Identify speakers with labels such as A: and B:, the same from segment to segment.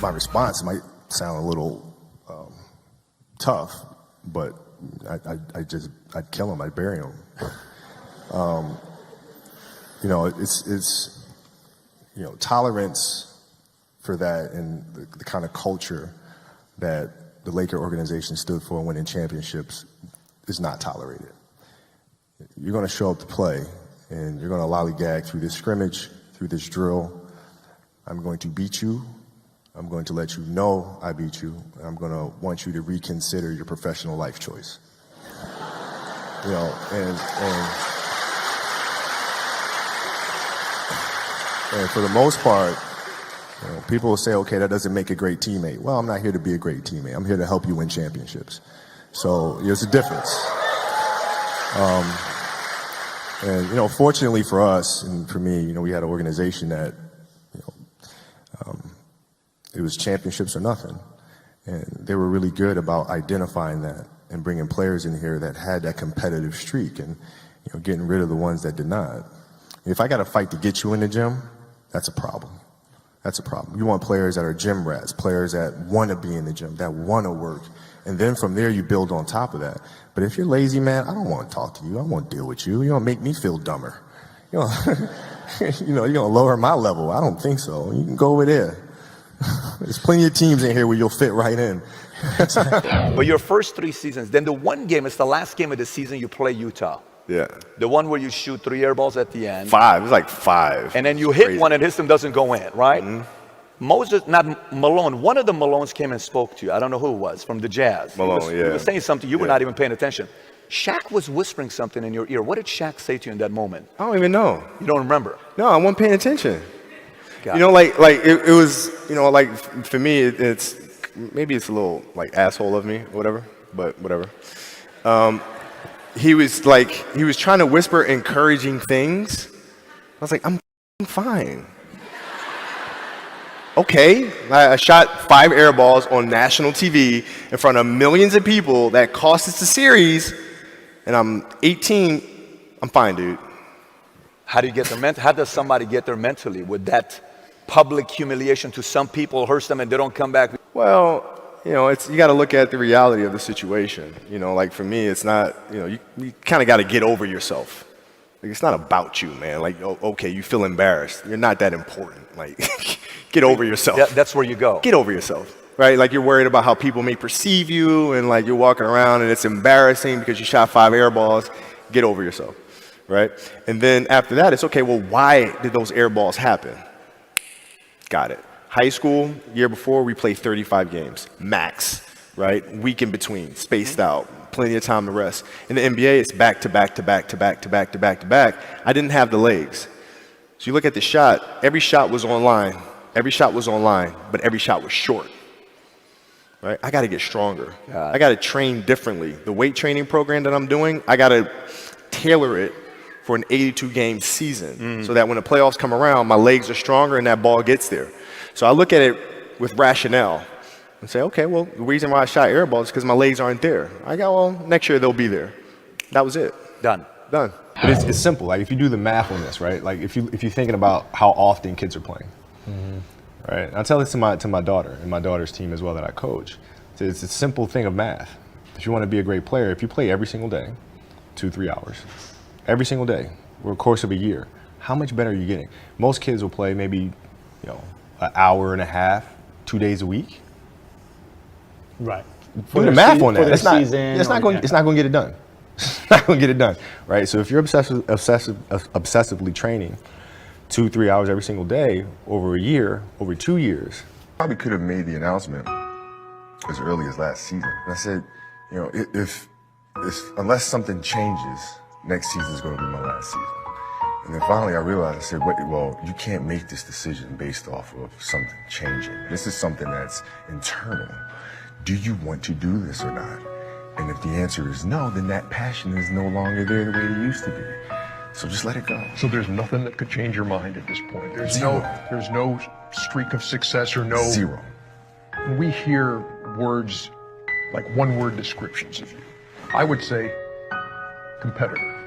A: my response might sound a little tough, but I'd kill him, I'd bury him. You know, it's you know, tolerance for that and the kind of culture that the Laker organization stood for winning championships is not tolerated. You're going to show up to play, and you're going to lollygag through this scrimmage, through this drill. I'm going to beat you. I'm going to let you know I beat you. And I'm going to want you to reconsider your professional life choice. You know, and for the most part, you know, people will say, okay, that doesn't make a great teammate. Well, I'm not here to be a great teammate. I'm here to help you win championships. So there's a difference. And, you know, fortunately for us and for me, you know, we had an organization that, you know, it was championships or nothing. And they were really good about identifying that and bringing players in here that had that competitive streak and, you know, getting rid of the ones that did not. If I got to fight to get you in the gym, that's a problem. That's a problem. You want players that are gym rats, players that want to be in the gym, that want to work. And then from there, you build on top of that. But if you're lazy, man, I don't want to talk to you. I won't deal with you. You're going to make me feel dumber. You know, you know, you're going to lower my level. I don't think so. You can go over there. There's plenty of teams in here where you'll fit right in.
B: But your first 3 seasons, then the one game, it's the last game of the season you play Utah.
C: Yeah.
B: The one where you shoot 3 air balls at the end.
C: 5. It was like 5.
B: And then you hit one and his system doesn't go in, right? Mm-hmm. Moses, not Malone, one of the Malones came and spoke to you. I don't know who it was, from the Jazz.
C: Malone,
B: he was saying something, you were not even paying attention. Shaq was whispering something in your ear. What did Shaq say to you in that moment?
C: I don't even know.
B: You don't remember?
C: No, I wasn't paying attention.
B: Got
C: you know, like it was, you know, like for me, it's maybe it's a little like asshole of me or whatever, but whatever. He was trying to whisper encouraging things. I was like, I'm fine. Okay, I shot 5 air balls on national TV in front of millions of people that cost us the series, and I'm 18. I'm fine, dude.
B: How do you get there how does somebody get there mentally with that public humiliation? To some people hurts them and they don't come back?
C: Well, you know, you got to look at the reality of the situation. You know, like for me, it's not, you know, you kind of got to get over yourself. Like, it's not about you, man. Like, okay, you feel embarrassed. You're not that important. Like, get over yourself.
B: That's where you go.
C: Get over yourself, right? Like, you're worried about how people may perceive you, and like you're walking around and it's embarrassing because you shot 5 air balls. Get over yourself, right? And then after that, it's okay, well, why did those air balls happen? Got it. High school, year before, we played 35 games, max, right? Week in between, spaced out, plenty of time to rest. In the NBA, it's back to back to back to back to back to back to back. I didn't have the legs. So you look at the shot, every shot was online. Every shot was online, but every shot was short, right? I got to get stronger. I got to train differently. The weight training program that I'm doing, I got to tailor it for an 82-game season so that when the playoffs come around, my legs are stronger and that ball gets there. So I look at it with rationale and say, okay, well, the reason why I shot air balls is because my legs aren't there. I go, well, next year they'll be there. That was it.
B: Done.
C: Done.
D: But it's simple. Like, if you do the math on this, right? Like, if you're thinking about how often kids are playing, right? And I tell this to my daughter and my daughter's team as well that I coach. It's a simple thing of math. If you want to be a great player, if you play every single day, 2-3 hours, every single day, over the course of a year, how much better are you getting? Most kids will play maybe, you know, an hour and a half, 2 days a week.
E: Right.
D: Do the math on that. It's not going to get it done. It's not going to get it done, right? So if you're obsessively training 2-3 hours every single day over a year, over 2 years.
A: Probably could have made the announcement as early as last season. And I said, you know, if unless something changes, next season is going to be my last season. And then finally I realized, I said, well, you can't make this decision based off of something changing. This is something that's internal. Do you want to do this or not? And if the answer is no, then that passion is no longer there the way it used to be. So just let it go.
F: So there's nothing that could change your mind at this point. There's no streak of success or no
A: zero.
F: When we hear words like one-word descriptions of you, I would say competitor.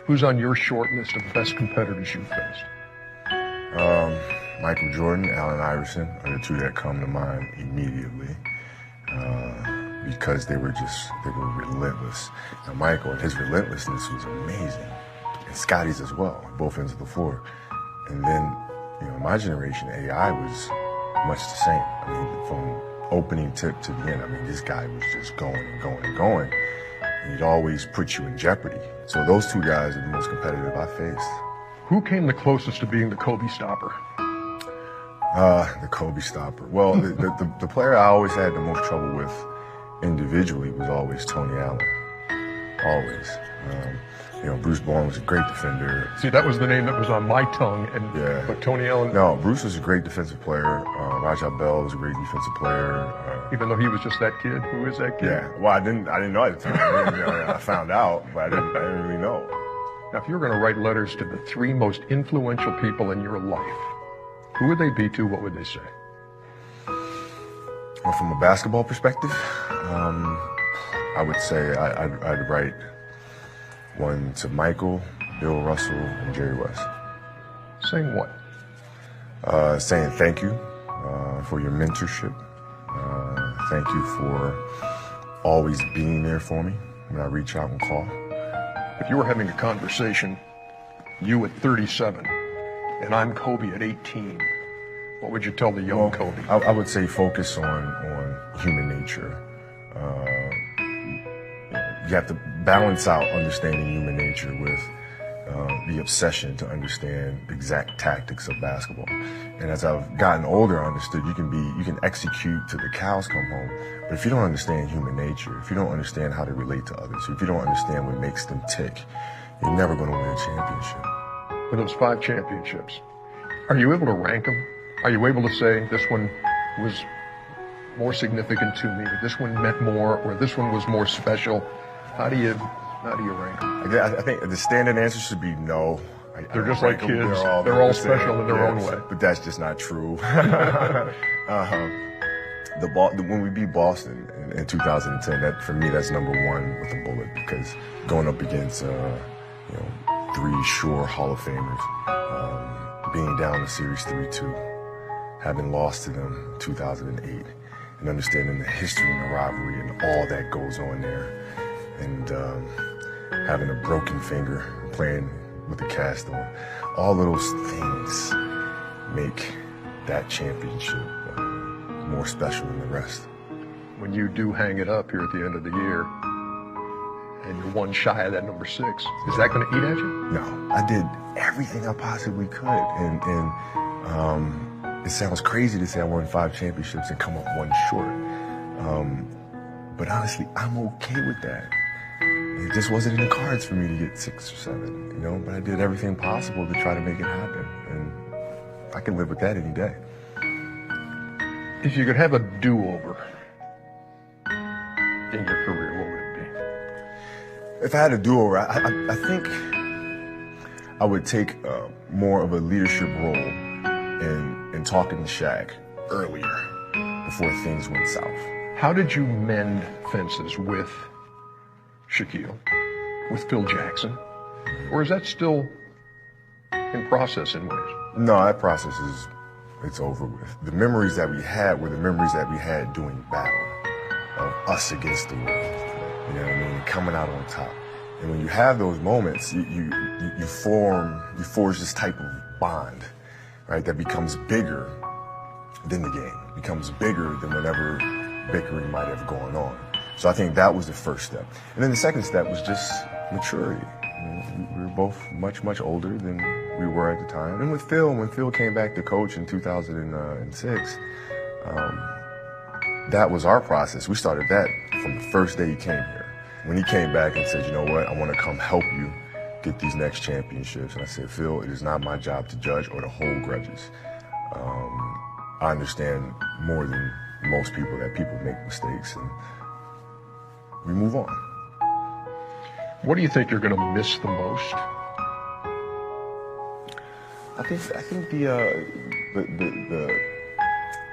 F: Who's on your short list of best competitors you've faced?
A: Michael Jordan, Allen Iverson are the two that come to mind immediately because they were relentless. Now Michael, his relentlessness was amazing, and Scotty's as well, on both ends of the floor. And then, my generation, AI was much the same. I mean, from opening tip to the end, I mean, this guy was just going and going and going. And he'd always put you in jeopardy. So those two guys are the most competitive I faced.
F: Who came the closest to being the Kobe stopper?
A: The Kobe stopper. Well, the player I always had the most trouble with individually was always Tony Allen. Always. Bruce Bowen was a great defender.
F: See, that was the name that was on my tongue,
A: Yeah.
F: but Tony Allen,
A: No, Bruce was a great defensive player. Rajah Bell was a great defensive player.
F: even though he was just that kid, who is that kid?
A: Yeah. Well, I didn't know at the time. I found out, but I didn't really know.
F: Now, if you were going to write letters to the 3 most influential people in your life, who would they be to? What would they say?
A: Well, from a basketball perspective, I would say I'd write one to Michael, Bill Russell, and Jerry West.
F: Saying what?
A: Saying thank you for your mentorship. Thank you for always being there for me when I reach out and call.
F: If you were having a conversation, you at 37, and I'm Kobe at 18, what would you tell the young Kobe?
A: I would say focus on human nature. You have to balance out understanding human nature with the obsession to understand exact tactics of basketball. And as I've gotten older, I understood you can execute till the cows come home, but if you don't understand human nature, if you don't understand how to relate to others, if you don't understand what makes them tick, you're never going to win a championship.
F: For those 5 championships, are you able to rank them? Are you able to say this one was more significant to me, or this one meant more, or this one was more special? How do you rank them?
A: I think the standard answer should be no.
F: They're just like kids. They're all special in their own way.
A: But that's just not true. When we beat Boston in 2010, that for me that's number 1 with a bullet, because going up against 3 sure Hall of Famers, being down the series 3-2, having lost to them in 2008, and understanding the history and the rivalry and all that goes on there, and having a broken finger, playing with a cast on. All of those things make that championship more special than the rest.
F: When you do hang it up here at the end of the year, and you're 1 shy of that number 6, is that going to eat at you?
A: No, I did everything I possibly could, and it sounds crazy to say I won 5 championships and come up 1 short. But honestly, I'm okay with that. It just wasn't in the cards for me to get 6 or 7, but I did everything possible to try to make it happen. And I can live with that any day.
F: If you could have a do-over in your career, what would it be?
A: If I had a do-over, I think I would take more of a leadership role in talking to Shaq earlier, before things went south.
F: How did you mend fences with Shaquille, with Phil Jackson? Or is that still in process in ways?
A: No, that process it's over with. The memories that we had were the memories that we had doing battle, of us against the world. You know what I mean? Coming out on top. And when you have those moments, you forge this type of bond, right? That becomes bigger than the game, becomes bigger than whatever bickering might have gone on. So I think that was the first step. And then the second step was just maturity. We were both much, much older than we were at the time. And with Phil, when Phil came back to coach in 2006, that was our process. We started that from the first day he came here. When he came back and said, you know what, I want to come help you get these next championships. And I said, Phil, it is not my job to judge or to hold grudges. I understand more than most people that people make mistakes, and we move on.
F: What do you think you're going to miss the most?
A: I think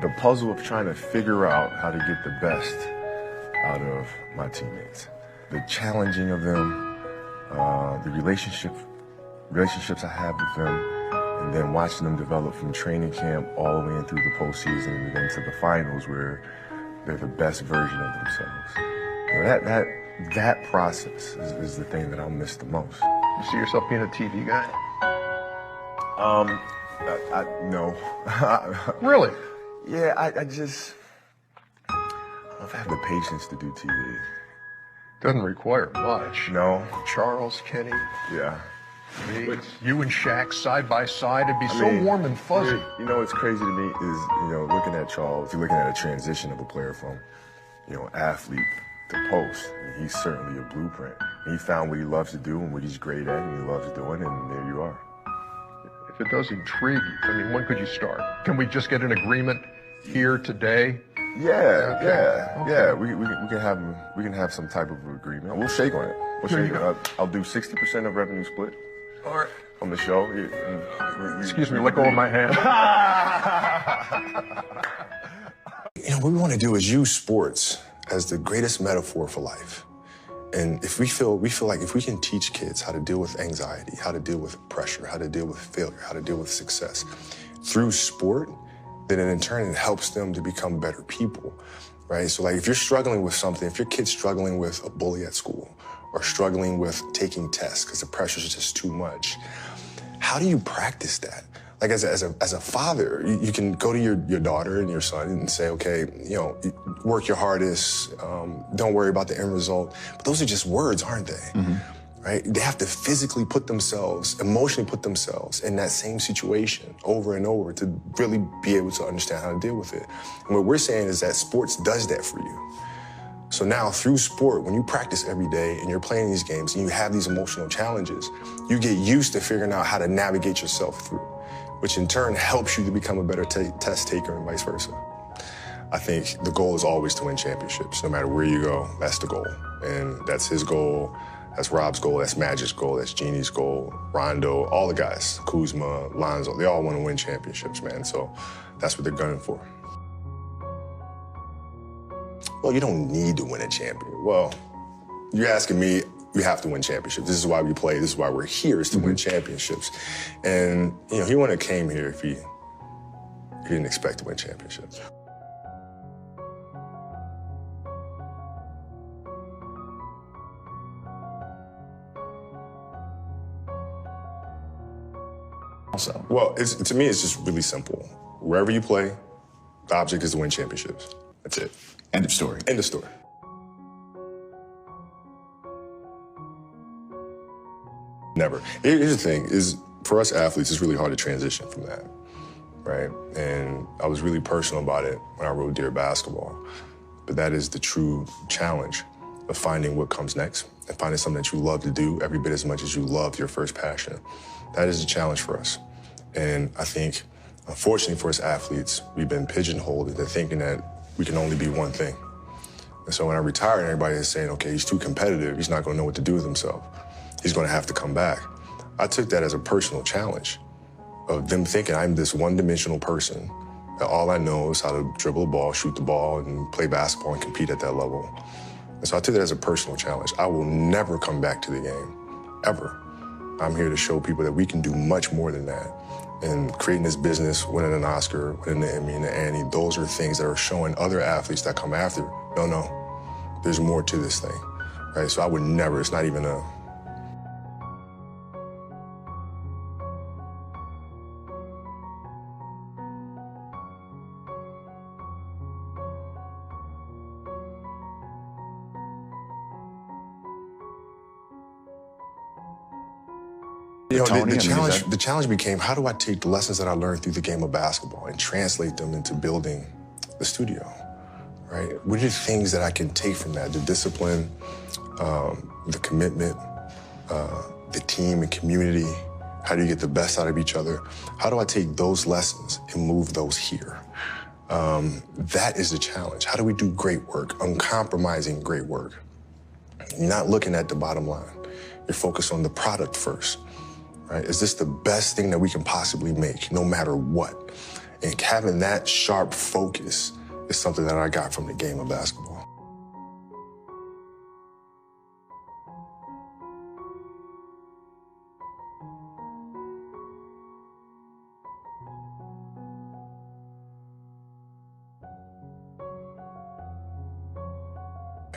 A: the puzzle of trying to figure out how to get the best out of my teammates, the challenging of them, the relationships I have with them, and then watching them develop from training camp all the way in through the postseason and then to the finals where they're the best version of themselves. You know, that process is the thing that I'll miss the most.
F: You see yourself being a TV guy?
A: No.
F: Really?
A: Yeah, I just, I don't know if I have the patience to do TV.
F: Doesn't require much.
A: No.
F: Charles, Kenny,
A: Yeah.
F: me, you and Shaq side by side. It'd be so
A: mean,
F: warm and fuzzy.
A: You know what's crazy to me is, looking at Charles, you're looking at a transition of a player from, athlete to post. And he's certainly a blueprint. And he found what he loves to do and what he's great at and he loves doing, and there you are.
F: If it does intrigue you, I mean, when could you start? Can we just get an agreement here today?
A: Yeah,
F: Okay.
A: yeah. We can have some type of agreement. We'll shake on it.
F: There you go.
A: I'll do 60% of revenue split
F: All right.
A: on the show.
F: Excuse me, let go of my hand.
G: What we want to do is use sports as the greatest metaphor for life. And if we feel like if we can teach kids how to deal with anxiety, how to deal with pressure, how to deal with failure, how to deal with success through sport, then in turn it helps them to become better people, right? So like if you're struggling with something, if your kid's struggling with a bully at school or struggling with taking tests because the pressure is just too much, how do you practice that? Like as a father, you can go to your daughter and your son and say, okay, work your hardest, don't worry about the end result. But those are just words, aren't they? Mm-hmm. Right? They have to physically emotionally put themselves in that same situation over and over to really be able to understand how to deal with it. And what we're saying is that sports does that for you. So now through sport, when you practice every day and you're playing these games and you have these emotional challenges, you get used to figuring out how to navigate yourself through, which in turn helps you to become a better test taker and vice versa. I think the goal is always to win championships. No matter where you go, that's the goal. And that's his goal, that's Rob's goal, that's Magic's goal, that's Jeannie's goal, Rondo, all the guys, Kuzma, Lonzo, they all want to win championships, man. So that's what they're gunning for. Well, you don't need to win a champion. Well, you're asking me, we have to win championships. This is why we play. This is why we're here, is to win championships. And, he wouldn't have came here if he didn't expect to win championships. Well, to me, it's just really simple. Wherever you play, the object is to win championships. That's it.
H: End of story.
G: End of story. Never. Here's the thing, is for us athletes, it's really hard to transition from that, right? And I was really personal about it when I wrote Dear Basketball. But that is the true challenge of finding what comes next and finding something that you love to do every bit as much as you love your first passion. That is a challenge for us. And I think, unfortunately for us athletes, we've been pigeonholed into thinking that we can only be one thing. And so when I retired, everybody is saying, okay, he's too competitive. He's not going to know what to do with himself. He's going to have to come back. I took that as a personal challenge of them thinking I'm this one-dimensional person, that all I know is how to dribble a ball, shoot the ball, and play basketball and compete at that level. And so I took that as a personal challenge. I will never come back to the game, ever. I'm here to show people that we can do much more than that. And creating this business, winning an Oscar, winning the Emmy and the Annie, those are things that are showing other athletes that come after, no, there's more to this thing, right? So I would never, it's not even a, the challenge became, how do I take the lessons that I learned through the game of basketball and translate them into building the studio, right? What are the things that I can take from that? The discipline, the commitment, the team and community. How do you get the best out of each other? How do I take those lessons and move those here? That is the challenge. How do we do great work, uncompromising great work? You're not looking at the bottom line. You're focused on the product first. Right? Is this the best thing that we can possibly make, no matter what? And having that sharp focus is something that I got from the game of basketball.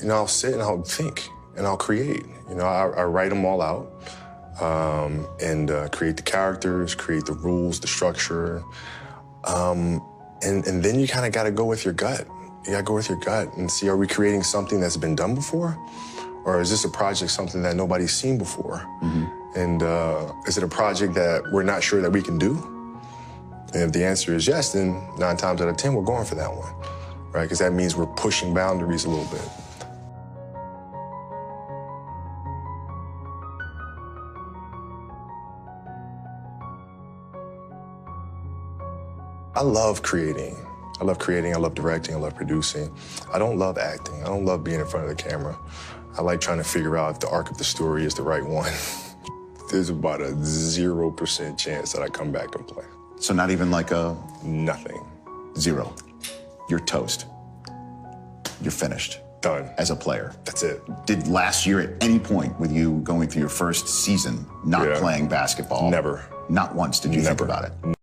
G: you know, I'll sit and I'll think and I'll create. You know, I write them all out and create the characters, create the rules, the structure. And then you kind of got to go with your gut. You got to go with your gut and see, are we creating something that's been done before? Or is this a project something that nobody's seen before? And is it a project that we're not sure that we can do? And if the answer is yes, then 9 times out of 10, we're going for that one, right? Because that means we're pushing boundaries a little bit. I love creating. I love creating, I love directing, I love producing. I don't love acting. I don't love being in front of the camera. I like trying to figure out if the arc of the story is the right one. There's about a 0% chance that I come back and play.
H: So not even like a
G: Nothing.
H: 0. You're toast. You're finished.
G: Done.
H: As a player.
G: That's it.
H: Did last year at any point with you going through your first season not
G: Yeah.
H: playing basketball?
G: Never.
H: Not once did you think
G: Never.
H: about it?